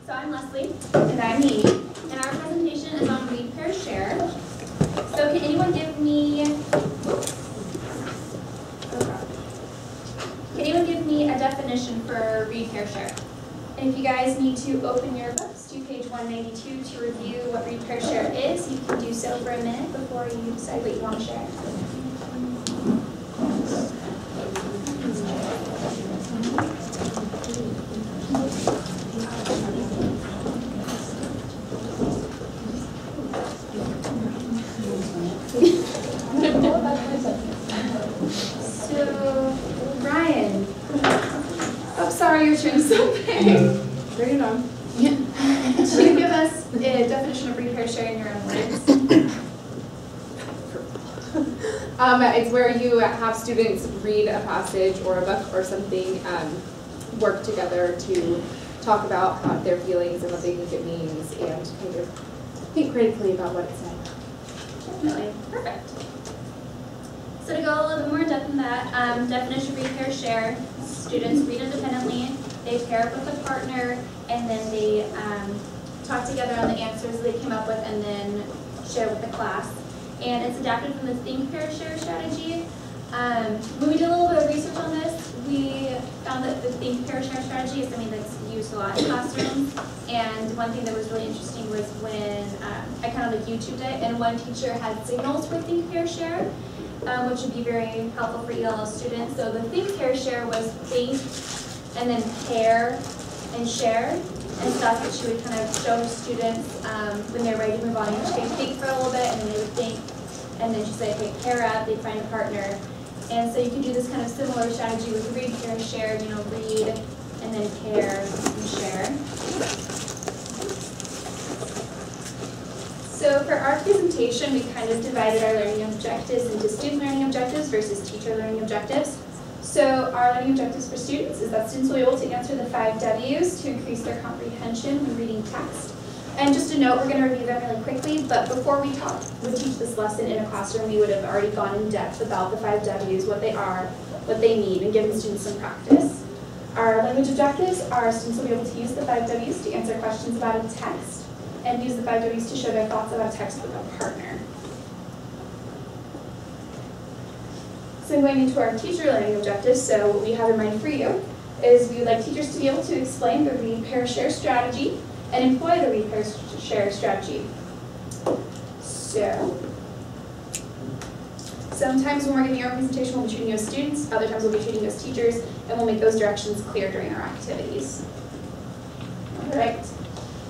So I'm Leslie. And I'm Amy. And our presentation is on read, pair, share. So can anyone give me a definition for read, pair, share? And if you guys need to open your books to page 192 to review what read, pair, share is, you can do so for a minute before you decide what you want to share. So, Ryan. Oh, sorry, your turn is so big. Bring it on. Can you give us a definition of read, pair, share in your own words? It's where you have students read a passage or a book or something, work together to talk about how their feelings and what they think it means, and kind of think critically about what it said. Definitely. Perfect. So to go a little bit more in depth in that, definition of read, pair, share. Students read independently, they pair up with a partner, and then they talk together on the answers they came up with and then share with the class. And it's adapted from the think, pair, share strategy. When we did a little bit of research on this, we found that the think, pair, share strategy is something that's used a lot in classrooms. And one thing that was really interesting was when I kind of like YouTubed it, and one teacher had signals for think, pair, share, which would be very helpful for ESL students. So the think, pair, share was think, and then pair, and share. And so that's what she would kind of show her students when they're ready to move on. She would think for a little bit, and then they would think, and then she'd say, okay, pair up, they'd find a partner. And so you can do this kind of similar strategy with read, pair, share, you know, read, and then pair, and share. So for our presentation, we kind of divided our learning objectives into student learning objectives versus teacher learning objectives. So our learning objectives for students is that students will be able to answer the 5 W's to increase their comprehension when reading text. And just a note, we're going to review them really quickly, but before we teach this lesson in a classroom, we would have already gone in depth about the 5 W's, what they are, what they mean, and given students some practice. Our language objectives are students will be able to use the 5 W's to answer questions about a text, and use the 5 W's to share their thoughts about a text with a partner. So going into our teacher learning objectives, so what we have in mind for you is we would like teachers to be able to explain the read, pair, share strategy and employ the read, pair, share strategy. So, sometimes when we're giving our presentation, we'll be treating you as students, other times we'll be treating you as teachers, and we'll make those directions clear during our activities. All right.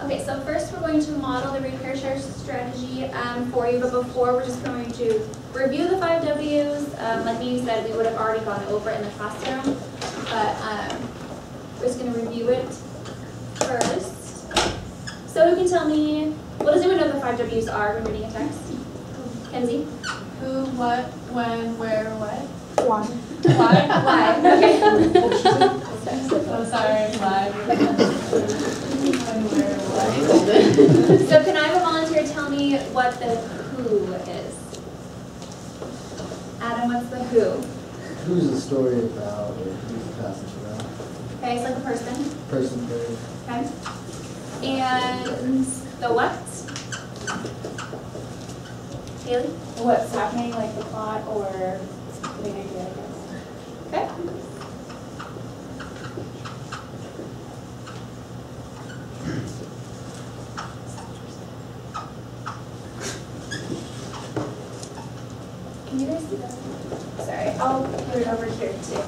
Okay, so first we're going to model the read, pair, share strategy for you, but before we're just going to review the 5 W's. Like you said, we would have already gone over it in the classroom, but we're just going to review it first. So who can tell me, what does anyone know the 5 W's are when reading a text? Kenzie? Who, what, when, where, what? Why? Why? Okay. Oh, sorry, why? When, where, what? So can I have a volunteer tell me what the who is? Adam, what's the who? Who's the story about, or who's the passage about? Okay, it's like a person. Person, period. Okay. And the what? Haley? What's happening, like the plot or the idea, I guess. Okay. Can you guys see that? Sorry, I'll put it over here too.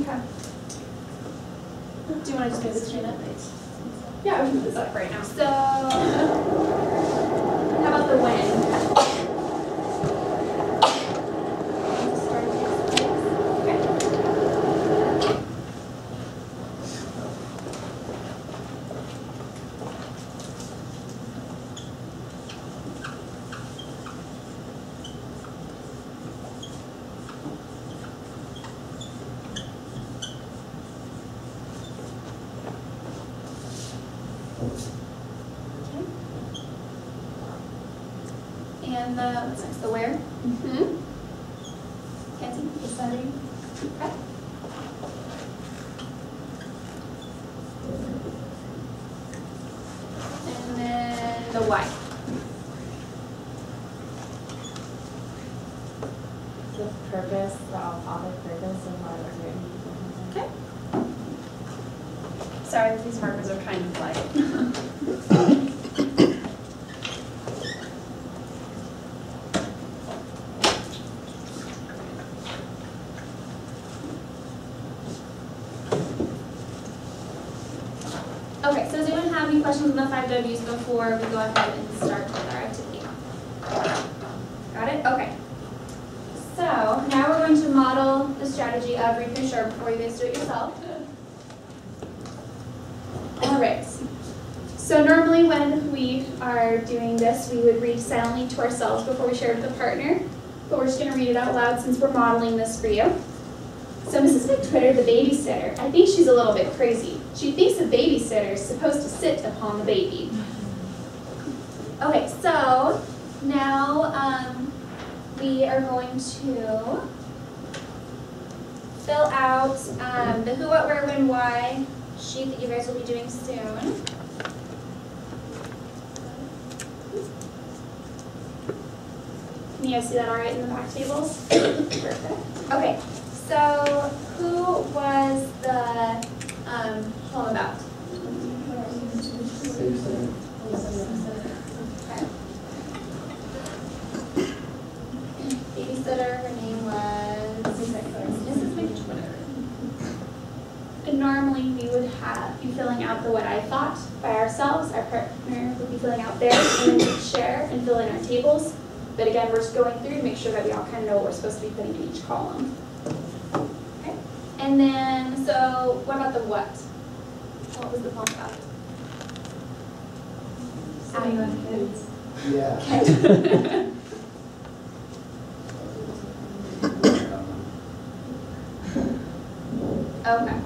Okay. Do you want to just move this screen up? Yeah, we can move this up right now. So, how about the when? And the, what's next, the where? Mm-hmm. Kenzie, the setting. Okay. why. The purpose, the all-topic purpose of why we're doing it. Okay. Sorry, these markers are kind of light. Okay, so does anyone have any questions on the 5 W's before we go ahead and start with our activity? Got it? Okay. So now we're going to model the strategy of read, hear, share before you guys do it yourself. All right. So normally when we are doing this, we would read silently to ourselves before we share it with a partner, but we're just going to read it out loud since we're modeling this for you. So Mrs. McTwitter, the babysitter, I think she's a little bit crazy. She thinks a babysitter is supposed to sit upon the baby. Okay, so now we are going to fill out the who, what, where, when, why sheet that you guys will be doing soon. Can you guys see that all right in the back tables? Perfect. Okay, so who was the poem about? Okay. Babysitter, her name was Mrs. McTwitter. And normally we would be filling out the what I thought by ourselves. Our partner would be filling out theirs, and then we'd share and fill in our tables. But again, we're just going through to make sure that we all kind of know what we're supposed to be putting in each column. Okay. And then, so what about the what? What was the poem about? Sitting on kids. Yeah. Okay.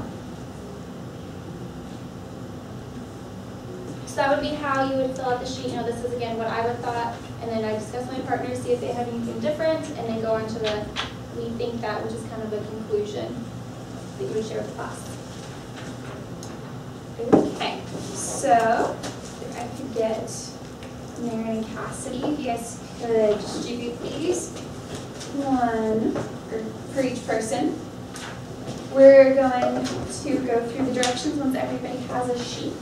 So that would be how you would fill out the sheet. You know, this is again what I would thought, and then I discuss with my partner, see if they have anything different, and then go on to the we think that, which is kind of a conclusion that you would share with the class. Okay, so if I could get Mary and Cassidy, if you guys could distribute these, one for each person. We're going to go through the directions once everybody has a sheet.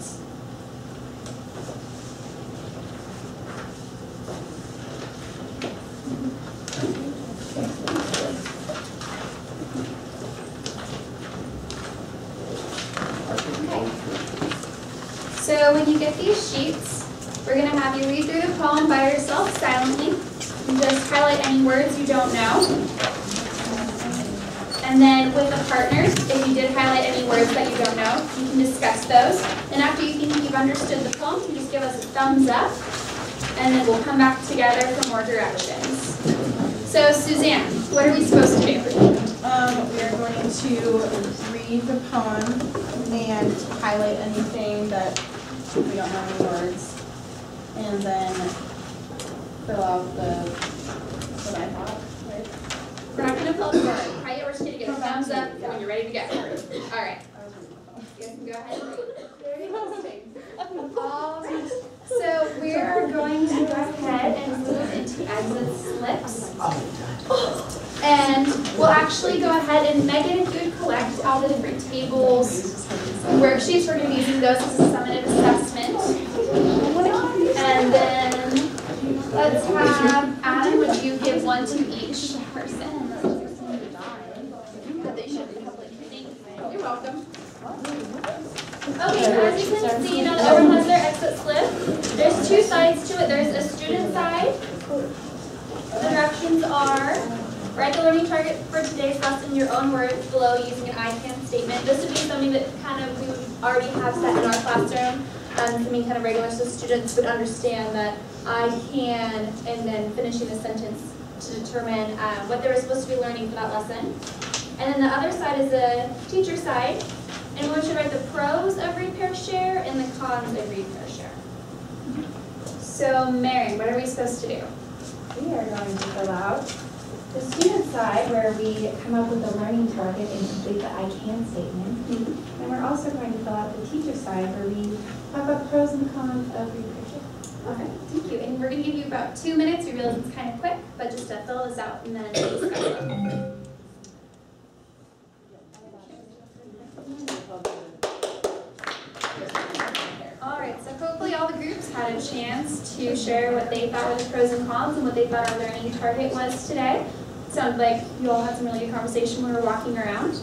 So when you get these sheets, we're going to have you read through the poem by yourself silently and just highlight any words you don't know. And then with a partner, if you did highlight any words that you don't know, you can discuss those. And after you think you've understood the poem, you just give us a thumbs up, and then we'll come back together for more directions. So Suzanne, what are we supposed to do? We are going to read the poem and highlight anything that we don't know any words, and then fill out the what I thought. Right? We're not going to fill the word. Right? We're just going to get a thumbs up when you're ready to go. All right. You guys can go ahead and read. So we're going to go ahead and move into exit slips. And we'll actually go ahead and Megan, if you would collect all the different tables and worksheets, we're going to be using those as a summative assessment. And then let's have Adam, would you give one to each person? You're welcome. Okay, so as you can see, now that everyone has their exit slip, there's two sides to it. There's a student side. The directions are write the learning target for today's lesson in your own words below using an I can statement. This would be something that kind of we would already have set in our classroom, something kind of regular, so students would understand that I can, and then finishing the sentence to determine what they were supposed to be learning for that lesson. And then the other side is the teacher side. And we're going to write the pros of read, pair, share and the cons of read, pair, share. So, Mary, what are we supposed to do? We are going to fill out the student side where we come up with a learning target and complete the I can statement. And we're also going to fill out the teacher side where we talk about pros and cons of read, pair, share. All right, thank you. And we're going to give you about 2 minutes. We realize it's kind of quick, but just to fill this out and then discuss it. All right, so hopefully all the groups had a chance to share what they thought were the pros and cons and what they thought our learning target was today. It sounded like you all had some really good conversation when we were walking around.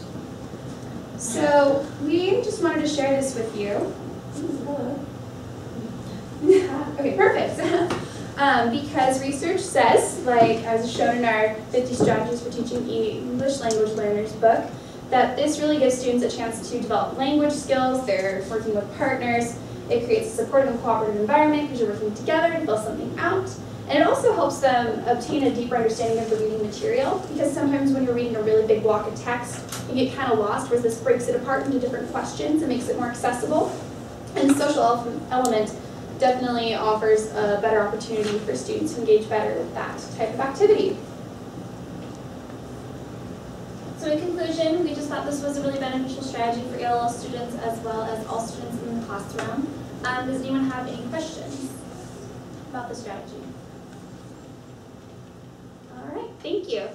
So we just wanted to share this with you. Okay, perfect. Because research says, like as shown in our 50 Strategies for Teaching English Language Learners book, that this really gives students a chance to develop language skills. They're working with partners. It creates a supportive and cooperative environment because you're working together to fill something out. And it also helps them obtain a deeper understanding of the reading material, because sometimes when you're reading a really big block of text, you get kind of lost, whereas this breaks it apart into different questions and makes it more accessible. And the social element definitely offers a better opportunity for students to engage better with that type of activity. So in conclusion, we just thought this was a really beneficial strategy for ELL students as well as all students in the classroom. Does anyone have any questions about the strategy? All right, thank you.